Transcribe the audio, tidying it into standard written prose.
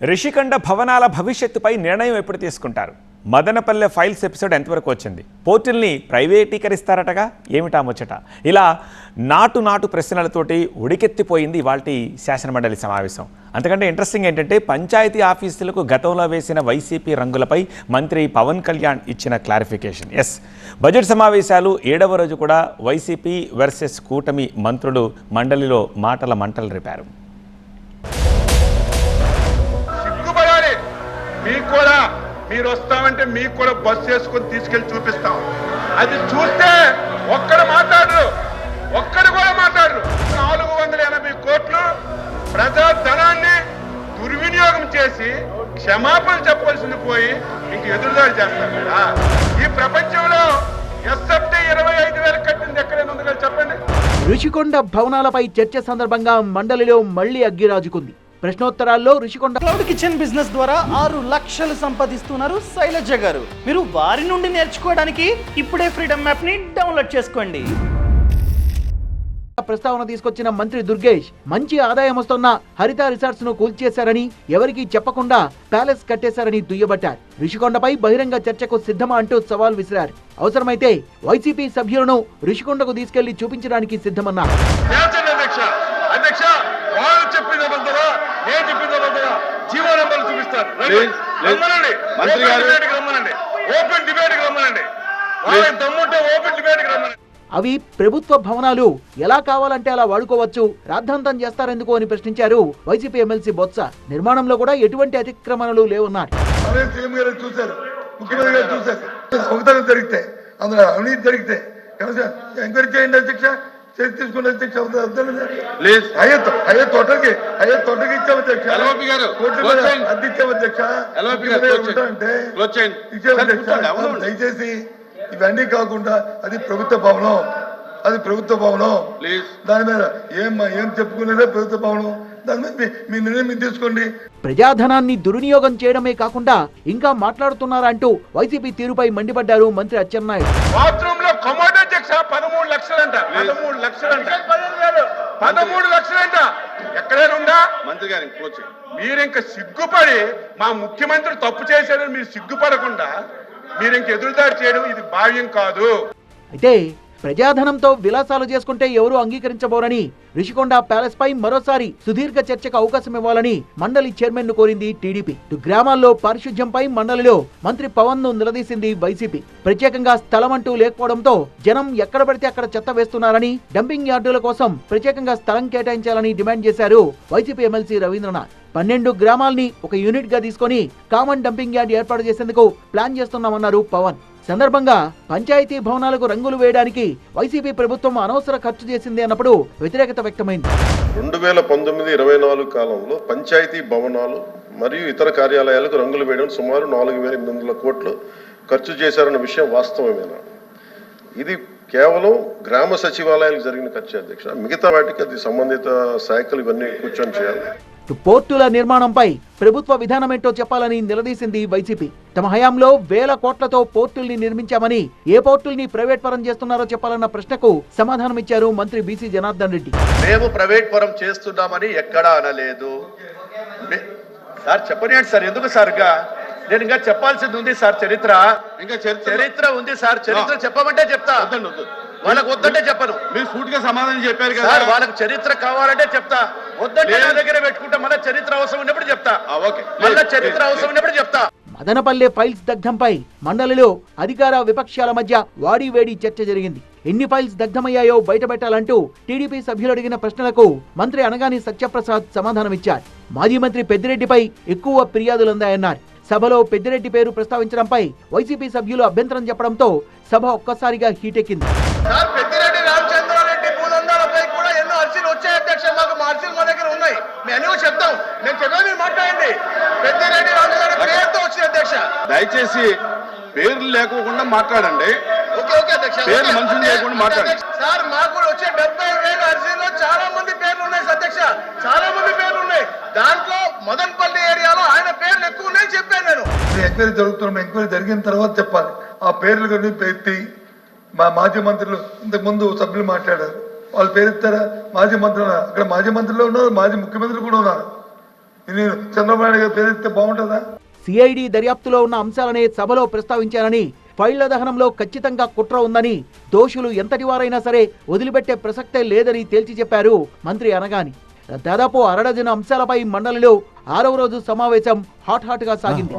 రిషికొండ భవనాల భవిష్యత్తుపై నిర్ణయం ఎప్పుడు తీసుకుంటారు? మదనపల్లె ఫైల్స్ ఎపిసోడ్ ఎంతవరకు వచ్చింది? పోర్టుల్ని ప్రైవేటీకరిస్తారటగా, ఏమిటా ముచ్చట? ఇలా నాటు ప్రశ్నలతోటి ఉడికెత్తిపోయింది ఇవాల్టి శాసనమండలి సమావేశం. అంతకంటే ఇంట్రెస్టింగ్ ఏంటంటే, పంచాయతీ ఆఫీసులకు గతంలో వేసిన వైసీపీ రంగులపై మంత్రి పవన్ కళ్యాణ్ ఇచ్చిన క్లారిఫికేషన్. బడ్జెట్ సమావేశాలు 7వ రోజు కూడా వైసీపీ వర్సెస్ కూటమి మంత్రులు మండలిలో మాటల మంటలు రేపారు. మీరు వస్తామంటే మీకు కూడా బస్సు వేసుకొని తీసుకెళ్లి చూపిస్తాం. అది చూస్తే ఒక్కడు కూడా మాట్లాడరు. 480 కోట్లు ప్రజా ధనాన్ని దుర్వినియోగం చేసి క్షమాపణ చెప్పాల్సింది పోయి ఇంక ఎదురుదాడి చేస్తారు కదా. ఈ ప్రపంచంలో ఎస్ఎఫ్టీ 25,000 కట్టింది ఎక్కడైనా ఉంది కదా చెప్పండి. రుషికొండ భవనాలపై చర్చ సందర్భంగా మండలిలో మళ్లీ అగ్గిరాజుకుంది. ప్రశ్నోత్తరాల్లో రుషికొండ క్లౌడ్ కిచెన్ బిజినెస్ ద్వారా 6 లక్షలు సంపాదిస్తున్నారు శైలజ గారు. మీరు వారి నుండి నేర్చుకోవడానికి ఇప్పుడే ఫ్రీడమ్ యాప్ ని డౌన్లోడ్ చేసుకోండి. ప్రస్తావన తీసుకొచ్చిన మంత్రి దుర్గేష్, మంచి ఆదాయం వస్తున్న హరిత రిసార్ట్స్ ను కూల్చేశారని, ఎవరికీ చెప్పకుండా ప్యాలెస్ కట్టేశారని దుయ్యబట్టారు. రుషికొండపై బహిరంగ చర్చకు సిద్ధమా అంటూ సవాల్ విసిరారు. అవసరమైతే వైసీపీ సభ్యులను రుషికొండకు తీసుకెళ్లి చూపించడానికి సిద్ధమన్నారు. అవి ప్రభుత్వ భవనాలు, ఎలా కావాలంటే అలా వాడుకోవచ్చు, రాద్ధాంతం చేస్తారెందుకు అని ప్రశ్నించారు వైసీపీ ఎమ్మెల్సీ బొత్స. నిర్మాణంలో కూడా ఎటువంటి అతిక్రమణలు లేవన్నారు. ఎంక్వైరీ చేయండి అధ్యక్ష, తీసుకున్న అధ్యక్ష తోటకి ఇచ్చాము అధ్యక్ష, అద్దె ఇచ్చాము అధ్యక్ష. దయచేసి ఇవన్నీ కాకుండా అది ప్రభుత్వ భవనం, దాని మీద ఏం చెప్పుకునేదే ప్రభుత్వ భవనం, దాని మీద మీ నిర్ణయం తీసుకోండి. ప్రజాధనాన్ని దుర్వినియోగం చేయడమే కాకుండా ఇంకా మాట్లాడుతున్నారంటూ వైసీపీ తీరుపై మండిపడ్డారు మంత్రి అచ్చెన్నాయుడు. బాత్రూమ్ లో కమోడ్ అధ్యక్ష 13 లక్షలంట. 13 లక్షలంట. ఎక్కడైనా ఉందా మంత్రి గారు? మీరు ఇంకా సిగ్గుపడి, మా ముఖ్యమంత్రి తప్పు చేశారని మీరు సిగ్గుపడకుండా మీరు ఇంక ఎదురుదాడి చేయడం ఇది భావ్యం కాదు. అయితే ప్రజాధనంతో విలాసాలు చేసుకుంటే ఎవరూ అంగీకరించబోరని, రిషికొండ ప్యాలెస్ పై మరోసారి సుదీర్ఘ చర్చకు అవకాశం ఇవ్వాలని మండలి చైర్మన్ ను కోరింది టీడీపీ. గ్రామాల్లో పారిశుధ్యంపై మండలిలో మంత్రి పవన్ ను నిలదీసింది వైసీపీ. ప్రత్యేకంగా స్థలం అంటూ లేకపోవడంతో జనం ఎక్కడ పడితే అక్కడ చెత్త వేస్తున్నారని, డంపింగ్ యార్డుల కోసం ప్రత్యేకంగా స్థలం కేటాయించాలని డిమాండ్ చేశారు వైసీపీ ఎమ్మెల్సీ రవీంద్రనాథ్. 12 గ్రామాల్ని ఒక యూనిట్ గా తీసుకుని కామన్ డంపింగ్ యార్డ్ ఏర్పాటు చేసేందుకు ప్లాన్ చేస్తున్నామన్నారు పవన్. సందర్భంగా పంచాయతీ భవనాలకు రంగులు వేయడానికి వైసీపీ ప్రభుత్వం అనవసర ఖర్చు చేసింది అన్నప్పుడు వ్యతిరేకత వ్యక్తమైంది. 2019-24 కాలంలో పంచాయతీ భవనాలు మరియు ఇతర కార్యాలయాలకు రంగులు వేయడం సుమారు 4,800 కోట్లు ఖర్చు చేశారన్న విషయం వాస్తవమేనా? ఇది కేవలం గ్రామ సచివాలయాలకు జరిగిన ఖర్చు అధ్యక్ష. మిగతా వాటికి అది సంబంధిత శాఖలు ఇవన్నీ కూర్చొని చేయాలి. పోర్టుల నిర్మాణంపై ప్రభుత్వ విధానమేంటో చెప్పాలని నిలదీసింది వైసీపీ. తమ హయాంలో వేల కోట్లతో పోర్టుల్ని నిర్మించామని, ఏ పోర్టుల్ని ప్రైవేట్ పరం చేస్తున్నారో చెప్పాలన్న ప్రశ్నకు సమాధానమిచ్చారు మంత్రి బీసీ జనార్దన్ రెడ్డి. మేము ప్రైవేట్ పరం చేస్తున్నామని ఎక్కడా అనలేదు సార్. చెప్పనియండి సార్, ఎందుకు సార్గా నేను ఇంకా చెప్పాల్సింది ఉంది సార్. చరిత్ర ఉంది సార్. చరిత్ర చెప్పమంటే చెప్తా, వాళ్ళకి వద్దంటే చెప్పను. మీరు సూటిగా సమాధానం చెప్పారు కదా. వాళ్ళకి చరిత్ర కావాలంటే చెప్తా, వద్దంటే నా దగ్గర పెట్టుకుంటా. మళ్ళీ చరిత్ర అవసరం ఉన్నప్పుడు చెప్తా. మళ్ళీ చరిత్ర అవసరం ఉన్నప్పుడు చెప్తా. మదనపల్లె ఫైల్స్ దగ్ధంపై మండలిలో అధికార విపక్షాల మధ్య వాడివేడి చర్చ జరిగింది. ఎన్ని ఫైల్స్ దగ్ధమయ్యాయో బయటపెట్టాలంటూ టీడీపీ సభ్యులు అడిగిన ప్రశ్నలకు మంత్రి అనగాని సత్యప్రసాద్ సమాధానమిచ్చారు. మాజీ మంత్రి పెద్దిరెడ్డిపై ఎక్కువ ఫిర్యాదులుందాయన్నారు. సభలో పెద్దిరెడ్డి పేరు ప్రస్తావించడంపై వైసీపీ సభ్యులు అభ్యంతరం చెప్పడంతో సభ ఒక్కసారిగా హీటెక్కింది. దయచేసి పేర్లు లేకుండా మాట్లాడండి. పేర్లు మనుషులు లేకుండా మాట్లాడండి సార్. మాకు వచ్చే 70,000 అర్జీలో చాలా మంది పేర్లు ఉన్నాయి అధ్యక్ష, చాలా మంది పేర్లు ఉన్నాయి. దాంట్లో మదనపల్లి ఏరియాలో ఆయన పేర్లు ఎక్కువ ఉన్నాయని చెప్పాను నేను. ఎంక్వైరీ జరుగుతున్నాం, ఎంక్వైరీ జరిగిన తర్వాత చెప్పాలి. ఆ పేర్లు కూడా ఎత్తి మా మాజీ మంత్రులు ఇంతకు ముందు సభ్యులు మాట్లాడారు, వాళ్ళు పేరు ఇస్తారా? మాజీ మంత్రులు అక్కడ మాజీ మంత్రులు ఉన్నారు, మాజీ ముఖ్యమంత్రులు కూడా ఉన్నారు. ఇది చంద్రబాబు నాయుడు గారు పేరెత్తే బాగుంటుందా? సిఐడి దర్యాప్తులో ఉన్న అంశాలనే సభలో ప్రస్తావించారని, ఫైళ్ల దహనంలో ఖచ్చితంగా కుట్ర ఉందని, దోషులు ఎంతటి వారైనా సరే వదిలిపెట్టే ప్రసక్తే లేదని తేల్చి చెప్పారు మంత్రి అనగాని. దాదాపు 6 డజను అంశాలపై మండలిలో 6వ రోజు సమావేశం హాట్ గా సాగింది.